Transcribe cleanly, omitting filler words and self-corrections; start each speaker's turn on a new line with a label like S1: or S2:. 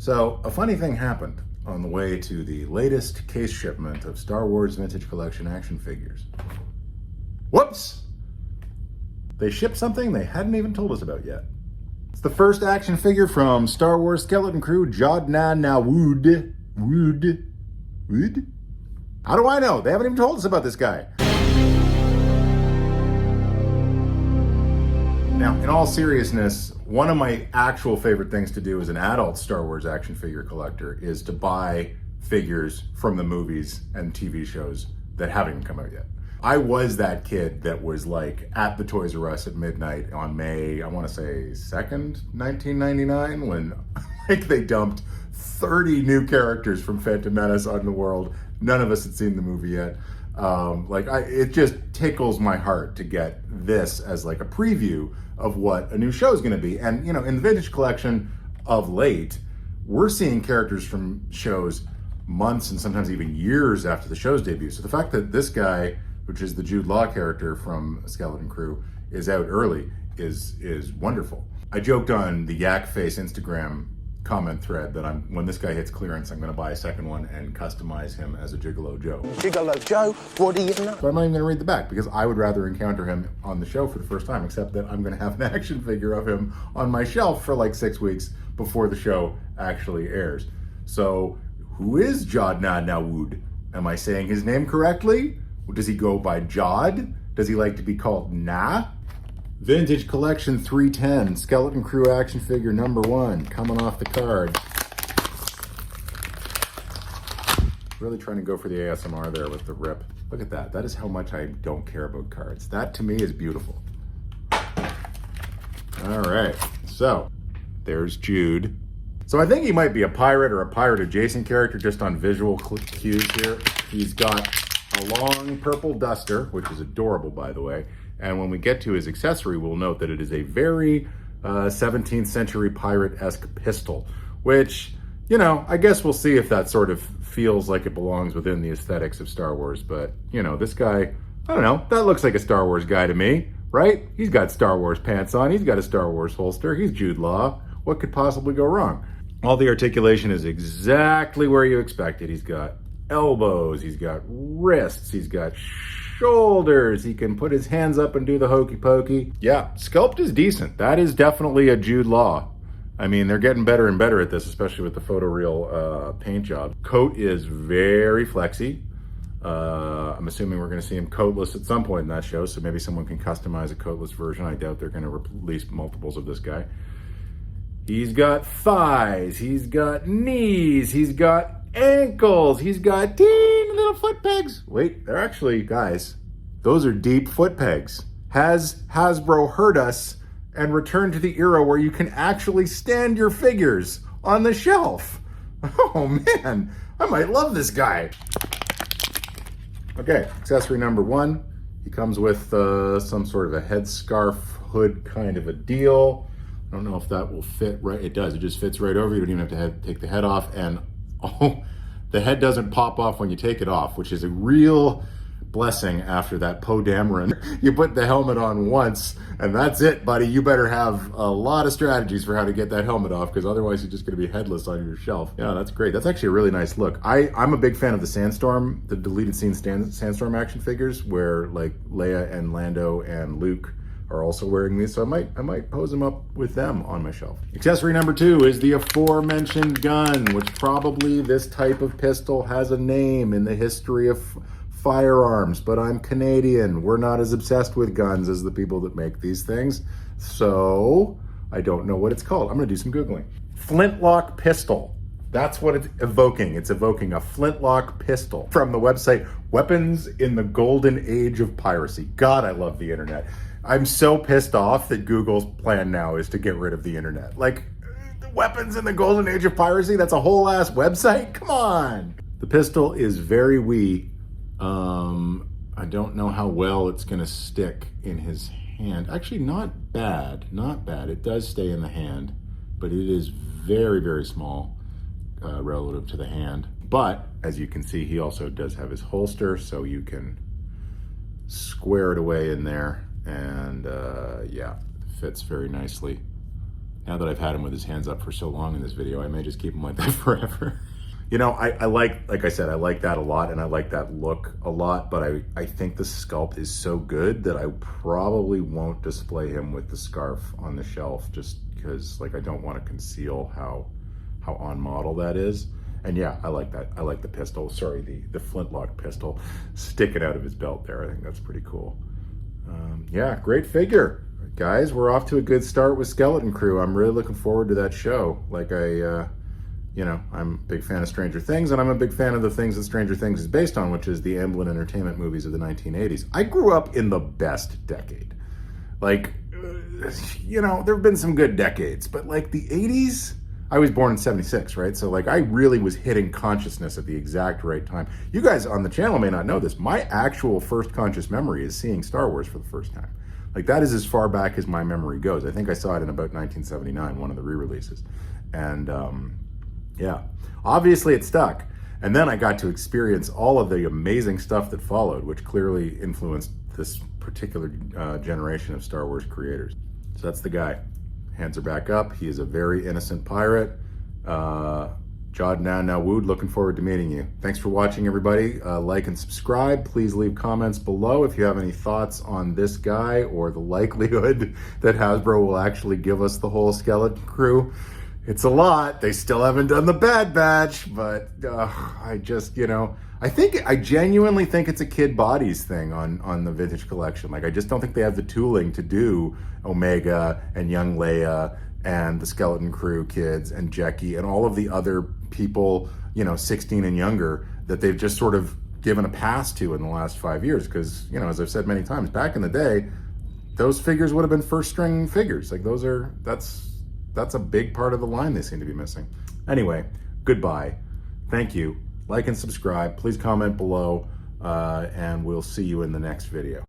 S1: So a funny thing happened on the way to the latest case shipment of Star Wars Vintage Collection action figures. Whoops! They shipped something they hadn't even told us about yet. It's the first action figure from Star Wars Skeleton Crew, Jude Nawood. Wood? How do I know? They haven't even told us about this guy. Now, in all seriousness, one of my actual favorite things to do as an adult Star Wars action figure collector is to buy figures from the movies and TV shows that haven't even come out yet. I was that kid that was like at the Toys R Us at midnight on May, I want to say 2nd, 1999, when like they dumped 30 new characters from Phantom Menace on the world. None of us had seen the movie yet. It just tickles my heart to get this as like a preview of what a new show is going to be. And, you know, in the vintage collection of late, we're seeing characters from shows months and sometimes even years after the show's debut. So the fact that this guy, which is the Jude Law character from Skeleton Crew, is out early is wonderful. I joked on the Yak Face Instagram comment thread that when this guy hits clearance, I'm going to buy a second one and customize him as a Gigolo Joe.
S2: Gigolo Joe, what do you know?
S1: So I'm not even going to read the back because I would rather encounter him on the show for the first time, except that I'm going to have an action figure of him on my shelf for like 6 weeks before the show actually airs. So who is Jude Nawood? Am I saying his name correctly? Does he go by Jod? Does he like to be called Na? Vintage Collection 310, Skeleton Crew action figure number 1, coming off the card. Really trying to go for the ASMR there with the rip. Look at that. That is how much I don't care about cards. That to me is beautiful. All right, so there's Jude. So I think he might be a pirate or a pirate adjacent character just on visual cues here. He's got a long purple duster, which is adorable, by the way. And when we get to his accessory, we'll note that it is a very 17th century pirate-esque pistol, which, you know, I guess we'll see if that sort of feels like it belongs within the aesthetics of Star Wars. But, you know, this guy, I don't know, that looks like a Star Wars guy to me, right? He's got Star Wars pants on. He's got a Star Wars holster. He's Jude Law. What could possibly go wrong? All the articulation is exactly where you expect it. He's got elbows, he's got wrists, he's got shoulders, he can put his hands up and do the hokey pokey. Yeah, sculpt is decent. That is definitely a Jude Law. I mean, they're getting better and better at this, especially with the photoreal paint job. Coat is very flexy. I'm assuming we're going to see him coatless at some point in that show, so maybe someone can customize a coatless version. I doubt they're going to release multiples of this guy. He's got thighs, he's got knees, he's got ankles, he's got teeny little foot pegs. Wait, they're actually, guys, those are deep foot pegs. Has Hasbro heard us and returned to the era where you can actually stand your figures on the shelf? Oh man, I might love this guy. Okay, accessory number 1. He comes with some sort of a headscarf hood kind of a deal. I don't know if that will fit right. It does. It just fits right over. You don't even have to take the head off. And oh, the head doesn't pop off when you take it off, which is a real blessing after that Poe Dameron. You put the helmet on once, and that's it, buddy. You better have a lot of strategies for how to get that helmet off, because otherwise you're just going to be headless on your shelf. Yeah, that's great. That's actually a really nice look. I'm a big fan of the Sandstorm, the deleted scene Sandstorm action figures, where like Leia and Lando and Luke are also wearing these, so I might pose them up with them on my shelf. Accessory number 2 is the aforementioned gun, which probably this type of pistol has a name in the history of firearms, but I'm Canadian. We're not as obsessed with guns as the people that make these things, so I don't know what it's called. I'm gonna do some Googling. Flintlock pistol. That's what it's evoking. It's evoking a flintlock pistol from the website Weapons in the Golden Age of Piracy. God, I love the internet. I'm so pissed off that Google's plan now is to get rid of the internet. Like, Weapons in the Golden Age of Piracy? That's a whole ass website? Come on. The pistol is very wee. I don't know how well it's gonna stick in his hand. Actually, not bad, not bad. It does stay in the hand, but it is very, very small relative to the hand. But as you can see, he also does have his holster, so you can square it away in there. And yeah, fits very nicely Now that I've had him with his hands up for so long in this video, I may just keep him like that forever. You know, I like I said, I like that a lot, and I like that look a lot, but I think the sculpt is so good that I probably won't display him with the scarf on the shelf, just because, like, I don't want to conceal how on model that is. And yeah, I like that. I like the pistol, sorry, the flintlock pistol sticking out of his belt there. I think that's pretty cool. Yeah, great figure. Guys, we're off to a good start with Skeleton Crew. I'm really looking forward to that show. Like, you know, I'm a big fan of Stranger Things, and I'm a big fan of the things that Stranger Things is based on, which is the Amblin Entertainment movies of the 1980s. I grew up in the best decade. Like, you know, there have been some good decades, but like the 80s, I was born in 76, right? So like I really was hitting consciousness at the exact right time. You guys on the channel may not know this. My actual first conscious memory is seeing Star Wars for the first time. Like, that is as far back as my memory goes. I think I saw it in about 1979, one of the re-releases. And yeah, obviously it stuck. And then I got to experience all of the amazing stuff that followed, which clearly influenced this particular generation of Star Wars creators. So that's the guy. Hands are back up. He is a very innocent pirate. Jude Law, Nawood, looking forward to meeting you. Thanks for watching, everybody. Like and subscribe. Please leave comments below if you have any thoughts on this guy or the likelihood that Hasbro will actually give us the whole Skeleton Crew. It's a lot. They still haven't done the Bad Batch, but I just, you know, I genuinely think it's a Kid Bodies thing on the Vintage Collection. Like, I just don't think they have the tooling to do Omega and Young Leia and the Skeleton Crew kids and Jeckie and all of the other people, you know, 16 and younger, that they've just sort of given a pass to in the last 5 years. Because, you know, as I've said many times, back in the day, those figures would have been first string figures. Like, that's a big part of the line they seem to be missing. Anyway, goodbye. Thank you. Like and subscribe. Please comment below, and we'll see you in the next video.